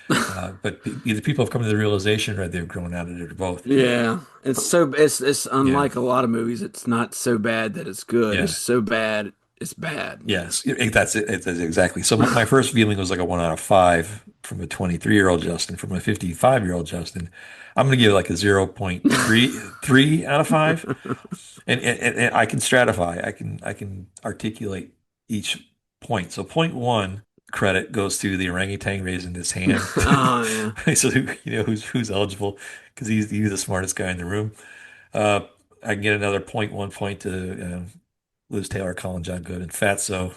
But either people have come to the realization or they've grown out of it or both. Yeah, it's But so it's yeah, unlike a lot of movies. It's not so bad that it's good. It's yeah, so bad. it's bad. Yes, that's it. That's exactly. So my first viewing was like a 1 out of 5 from a 23-year-old Justin. From a 55-year-old Justin, I'm going to give it like a 0.33 out of 5. And I can stratify. I can articulate each point. So point one credit goes to the orangutan raising his hand. Oh yeah, So who's eligible because he's the smartest guy in the room. Uh, I can get another point one point to Liz Taylor, Colin John Good, and Fatso,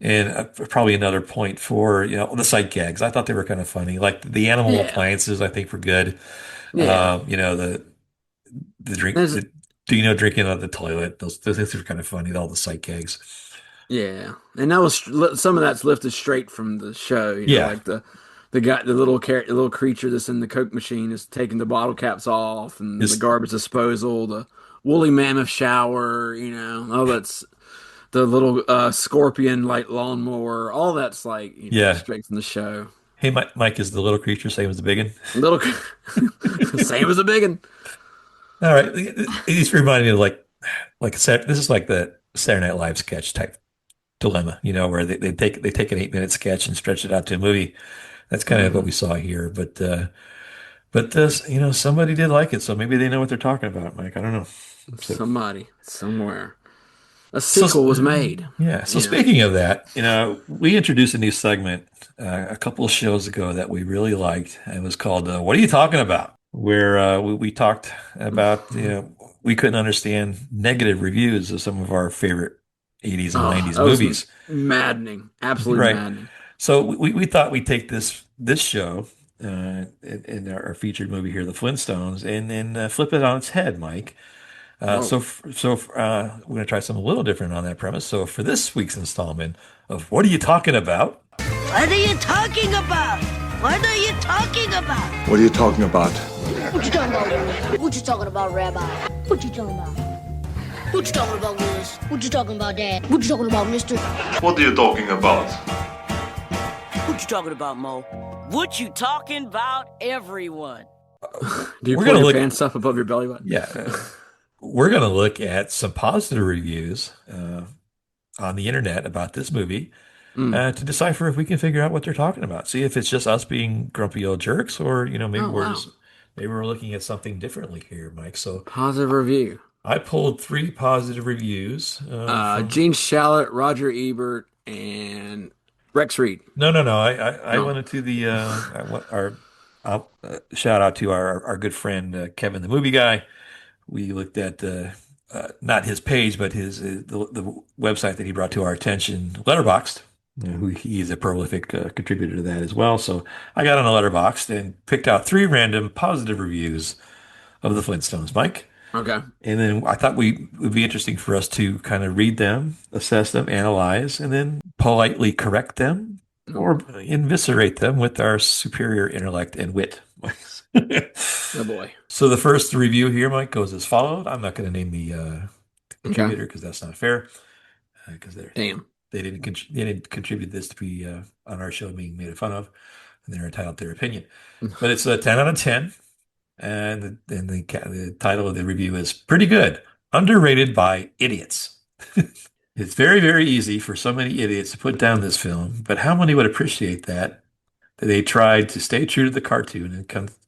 and probably another point for the sight gags. I thought they were kind of funny, like the animal yeah, appliances. I think were good. yeah. The drink, There's drinking on the toilet. Those things were kind of funny. All the sight gags. Yeah, and that was some of that's lifted straight from the show. Yeah, Like the little creature that's in the Coke machine is taking the bottle caps off, and the just garbage disposal, the woolly mammoth shower. All that's the little scorpion like lawnmower. All that's like yeah. straight from the show. Hey, Mike is the little creature, same as the big one. Little same as a big one. All right, these remind me of this is like the Saturday Night Live sketch type dilemma, where they take an 8-minute sketch and stretch it out to a movie. That's kind of what Hmm. we saw here, but this, somebody did like it, so maybe they know what they're talking about, Mike. I don't know. So, Somebody somewhere a so sequel was made. yeah. So You know. speaking of that, we introduced a new segment a couple of shows ago that we really liked. It was called "What Are You Talking About?" Where we talked about we couldn't understand negative reviews of some of our favorite 80s and Oh, 90s that was movies. maddening. Absolutely Right. maddening. So we thought we'd take this show in our featured movie here, The Flintstones, and then flip it on its head, Mike. Whoa. We're going to try something a little different on that premise. So for this week's installment of What Are You Talking About? What are you talking about? What are you talking about? What are you talking about? What you talking about? What you talking about, Rabbi? What you talking about? What you talking about, Willis? What you talking about, Dad? What you talking about, Mister? What are you talking about? What you talking about, Mo? What you talking about, everyone? Do you We're pull gonna your look. pants up above your belly button? Yeah, we're going to look at some positive reviews on the internet about this movie Mm. to decipher if we can figure out what they're talking about. See if it's just us being grumpy old jerks, or maybe Oh wow. maybe we're looking at something differently here, Mike. So Positive review. I pulled 3 positive reviews from. Gene Shalit, Roger Ebert, and Rex Reed. No. I No. went into the our shout out to our good friend Kevin, the movie guy. We looked at not his page, but the website that he brought to our attention, Letterboxd. Who he is a prolific contributor to that as well. So I got on a Letterboxd and picked out 3 random positive reviews of the Flintstones, Mike. Okay. And then I thought it would be interesting for us to kind of read them, assess them, analyze, and then politely correct them or eviscerate them with our superior intellect and wit. Oh boy. So the first review here, Mike, goes as followed. I'm not going to name the Okay. contributor because that's not fair. Because Damn. they didn't contribute this to be on our show being made fun of, and they're entitled to their opinion. But it's a 10 out of 10. And the title of the review is pretty good. Underrated by idiots. It's very, very easy for so many idiots to put down this film, but how many would appreciate that they tried to stay true to the cartoon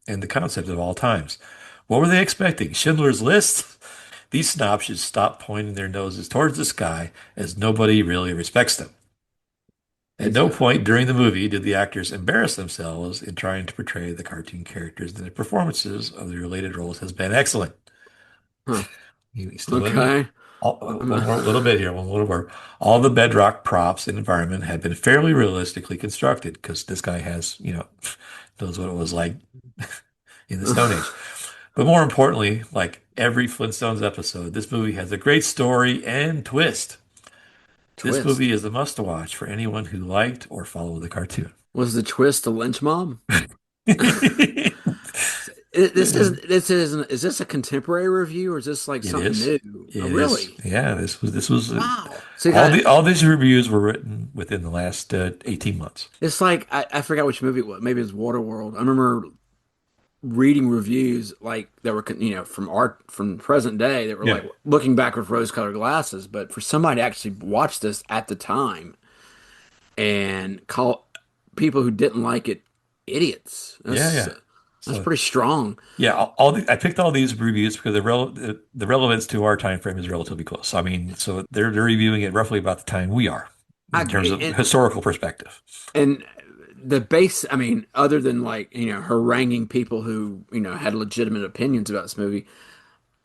and the concept of all times? What were they expecting? Schindler's List? These snobs should stop pointing their noses towards the sky as nobody really respects them. At no point during the movie did the actors embarrass themselves in trying to portray the cartoon characters, and the performances of the related roles has been excellent. Huh. You still with me? Okay. One more little bit here, one little word. All the bedrock props and environment have been fairly realistically constructed because this guy has, knows what it was like in the Stone Age. But more importantly, like every Flintstones episode, this movie has a great story and twist. This Twist. movie is a must-watch for anyone who liked or followed the cartoon. Was the twist a lynch mob? It Is this a contemporary review or is this like something is. new? It Oh, is. really? Yeah, this was Wow. See, all these reviews were written within the last 18 months. it's like I forgot which movie it was. Maybe it was Waterworld. I remember reading reviews like that were from present day that were Yeah. like looking back with rose-colored glasses, but for somebody to actually watch this at the time and call people who didn't like it idiots, Yeah, that's yeah. that's So pretty strong. yeah, I picked all these reviews because the relevance to our time frame is relatively close. I mean, so they're reviewing it roughly about the time we are I in terms agree, of historical perspective. and the base, I mean, other than like, haranguing people who, had legitimate opinions about this movie,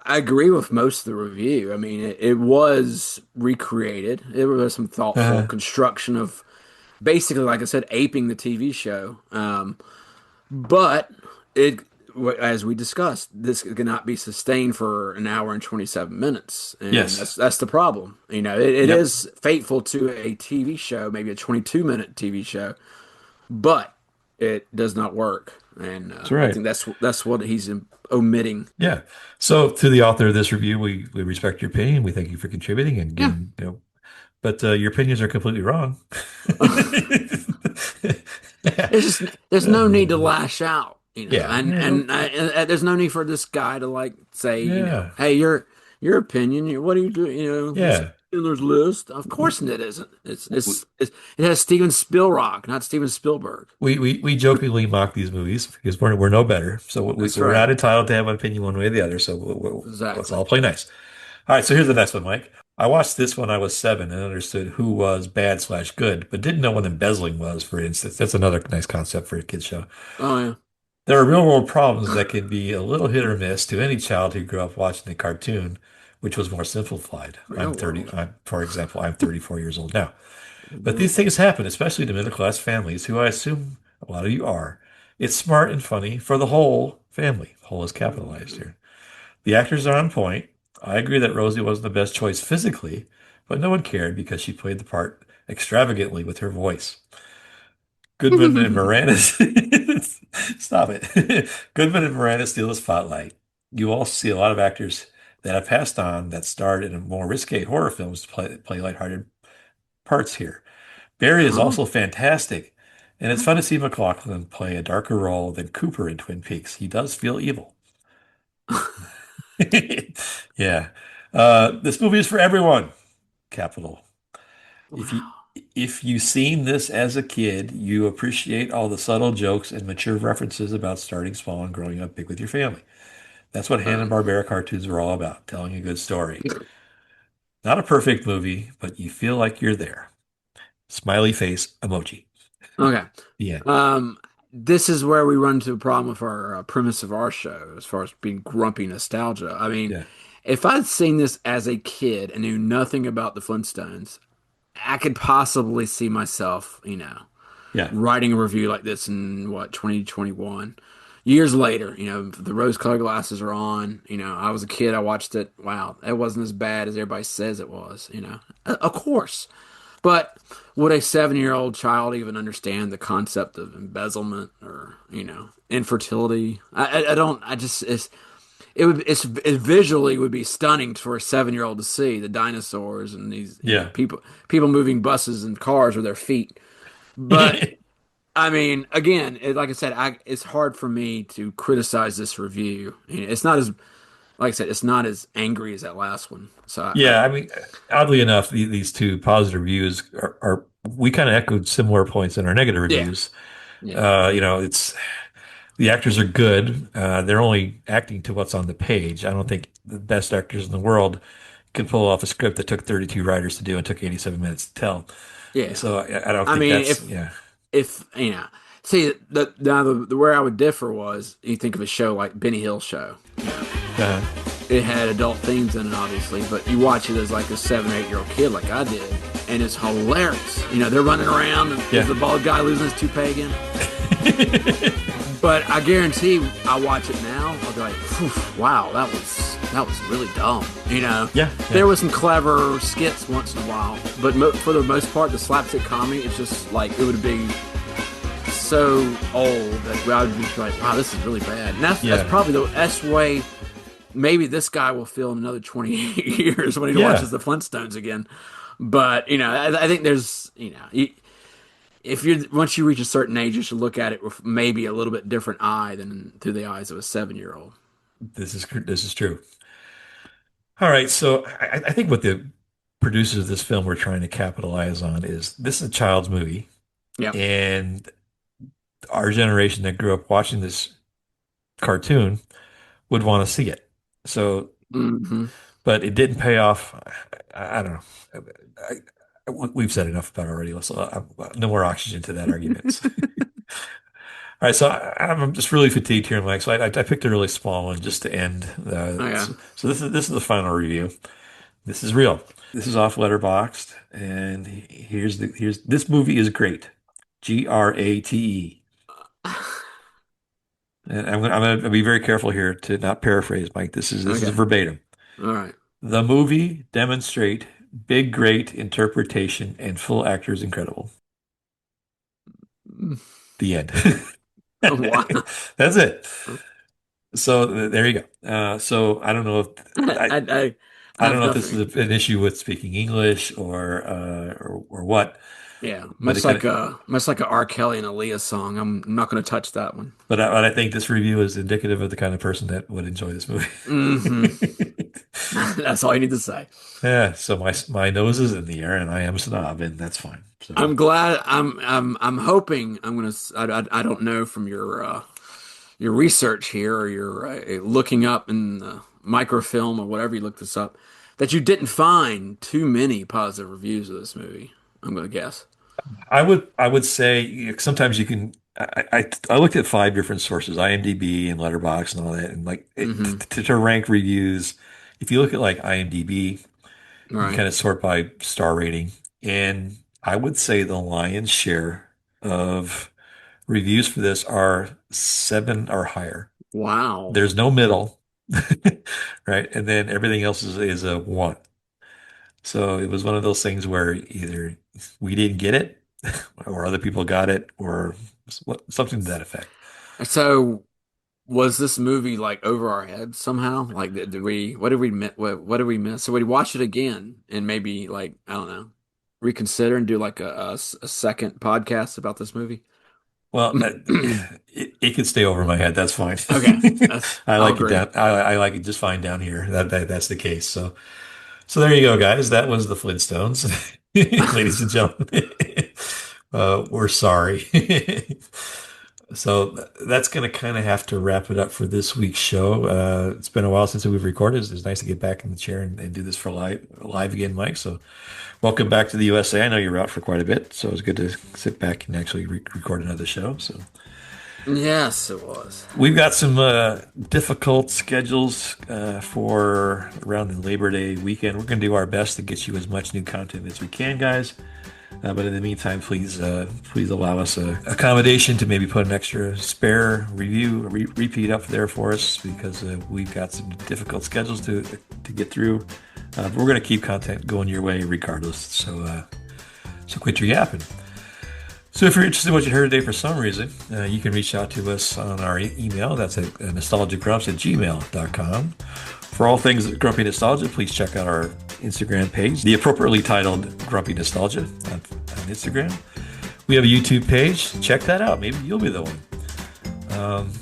I agree with most of the review. I mean, it was recreated. It was some thoughtful Uh, construction of basically, like I said, aping the TV show. But it, as we discussed, this cannot be sustained for an hour and 27 minutes, and yes. that's the problem. It Yep. is faithful to a TV show, maybe a 22-minute TV show, but it does not work. And That's I right. think that's what he's omitting. Yeah. So to the author of this review, we respect your opinion. We thank you for contributing and Yeah. giving, but your opinions are completely wrong. There's no need to lash out, Yeah. and Yeah. there's no need for this guy to like say, Yeah. hey, your opinion, what do you do, it's Yeah. Schindler's List. Of course it isn't. It has Steven Spielberg, not Steven Spielberg. We jokingly mock these movies because we're no better. So That's we're right. not entitled to have an opinion one way or the other. So let's Exactly. all play nice. All right. So here's the next one, Mike. I watched this when I was 7 and understood who was bad/good, but didn't know what embezzling was, for instance. That's another nice concept for a kid's show. Oh yeah. There are real world problems that can be a little hit or miss to any child who grew up watching the cartoon, which was more simplified. Real world. For example, I'm 34 years old now. But these things happen, especially to middle class families, who I assume a lot of you are. It's smart and funny for the whole family. Whole is capitalized here. The actors are on point. I agree that Rosie wasn't the best choice physically, but no one cared because she played the part extravagantly with her voice. Goodman and Miranda. Stop it. Goodman and Miranda steal the spotlight. You also see a lot of actors that have passed on that starred in more risque horror films to play lighthearted parts here. Barry is Oh. also fantastic, and it's fun to see McLaughlin play a darker role than Cooper in Twin Peaks. He does feel evil. Yeah. This movie is for everyone. Capital. If you Wow. if you've seen this as a kid, you appreciate all the subtle jokes and mature references about starting small and growing up big with your family. That's what Hanna-Barbera cartoons are all about, telling a good story. Not a perfect movie, but you feel like you're there. Smiley face emoji. Okay. The end. This is where we run into a problem with our premise of our show as far as being grumpy nostalgia. I mean, Yeah. if I'd seen this as a kid and knew nothing about the Flintstones, I could possibly see myself, Yeah. writing a review like this in what, 2021. Years later, the rose-colored glasses are on. I was a kid, I watched it. Wow, it wasn't as bad as everybody says it was. Of course. But would a 7-year-old child even understand the concept of embezzlement or, infertility? I don't, I just, it visually would be stunning for a 7-year-old to see the dinosaurs and these, Yeah. people moving buses and cars with their feet. But I mean, again, like I said, it's hard for me to criticize this review. It's not as, like I said, it's not as angry as that last one. So Yeah, I mean, oddly enough, these two positive reviews are we kind of echoed similar points in our negative yeah, reviews. yeah, It's the actors are good. They're only acting to what's on the page. I don't think the best actors in the world could pull off a script that took 32 writers to do and took 87 minutes to tell. yeah. So I don't I think mean, that's yeah. if see the where I would differ was you think of a show like Benny Hill show. Uh, It had adult themes in it, obviously, but you watch it as like a 7 or 8 year old kid, like I did, and it's hilarious. They're running around, and Yeah. the bald guy losing his toupee again. But I guarantee, I watch it now, I'll be like, "Phew, wow, that was really dumb." Yeah. There was some clever skits once in a while, but for the most part, the slapstick comedy, it's just like it would be so old that I would be like, "Wow, this is really bad." And that's Yeah. probably the best way. Maybe this guy will feel in another 20 years when he Yeah. watches the Flintstones again. But, I think there's, if you're once you reach a certain age, you should look at it with maybe a little bit different eye than through the eyes of a 7-year-old. This is true. All right, so I think what the producers of this film were trying to capitalize on is this is a child's movie, Yeah. and our generation that grew up watching this cartoon would want to see it. So, Hmm. but it didn't pay off. I don't know. We've said enough about it already. No more oxygen to that argument. All right, so I'm just really fatigued here, Mike. So I picked a really small one just to end. Oh yeah. So this is the final review. This is real. This is off Letterboxd, and here's this movie is great. Grate. And I'm gonna be very careful here to not paraphrase, Mike. This is Okay. verbatim. All right. The movie demonstrate big, great interpretation and full actors incredible. The end. Wow. That's it. So there you go. So I don't know if I I don't have know if this nothing. is an issue with speaking English or what, Yeah, but it kind of much like a R. Kelly and Aaliyah song. I'm not going to touch that one. but I think this review is indicative of the kind of person that would enjoy this movie. Hmm. That's all you need to say. Yeah, so my nose is in the air and I am a snob and that's fine. So I'm glad. I'm hoping. I'm gonna. I don't know from your research here or your looking up in the microfilm or whatever you looked this up that you didn't find too many positive reviews of this movie. I'm gonna guess. I would say sometimes you can I looked at 5 different sources, IMDb and Letterboxd and all that, and like Hmm. to rank reviews, if you look at like IMDb, you Right. kind of sort by star rating, and I would say the lion's share of reviews for this are 7 or higher. Wow. There's no middle, right? And then everything else is a 1. So it was one of those things where either we didn't get it, or other people got it, or something to that effect. So was this movie like over our heads somehow? Like, did we? What did we miss? What did we miss? So we'd watch it again and maybe like I don't know, reconsider and do like a second podcast about this movie. Well, it could stay over my head. That's fine. Okay, that's I I'll like it agree. down. I like it just fine down here. That's the case. So there you go, guys. That was the Flintstones, ladies and gentlemen. We're sorry. So that's going to kind of have to wrap it up for this week's show. It's been a while since we've recorded. It's nice to get back in the chair and do this for live again, Mike. So welcome back to the USA. I know you were out for quite a bit, so it's good to sit back and actually record another show. So Yes, it was. we've got some difficult schedules for around the Labor Day weekend. We're going to do our best to get you as much new content as we can, guys. But in the meantime, please allow us a accommodation to maybe put an extra spare repeat up there for us because we've got some difficult schedules to get through. But we're going to keep content going your way regardless. So quit your yapping. So if you're interested in what you heard today for some reason, you can reach out to us on our email. That's at nostalgiagrumps@gmail.com. For all things Grumpy Nostalgia, please check out our Instagram page, the appropriately titled Grumpy Nostalgia on Instagram. We have a YouTube page. Check that out. Maybe you'll be the one.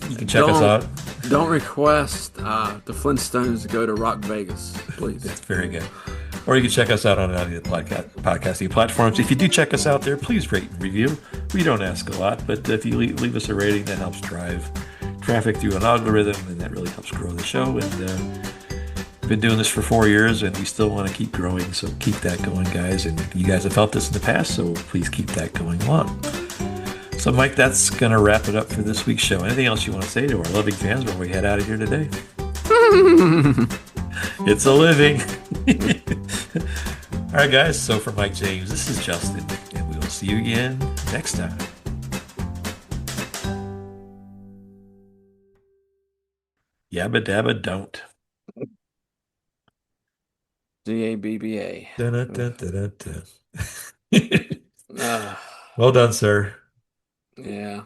You can check us out. Don't request the Flintstones to go to Rock Vegas, please. That's very good. Or you can check us out on any of the podcasting platforms. If you do check us out there, please rate and review. We don't ask a lot, but if you leave us a rating, that helps drive traffic through an algorithm, and that really helps grow the show. And we've been doing this for 4 years, and we still want to keep growing, so keep that going, guys. And you guys have helped us in the past, so please keep that going along. So, Mike, that's going to wrap it up for this week's show. Anything else you want to say to our loving fans before we head out of here today? It's a living. All right, guys. So for Mike James, this is Justin, and we will see you again next time. Yabba dabba don't. DABBA. Dun-dun-dun-dun-dun. Uh, Well done, sir. yeah.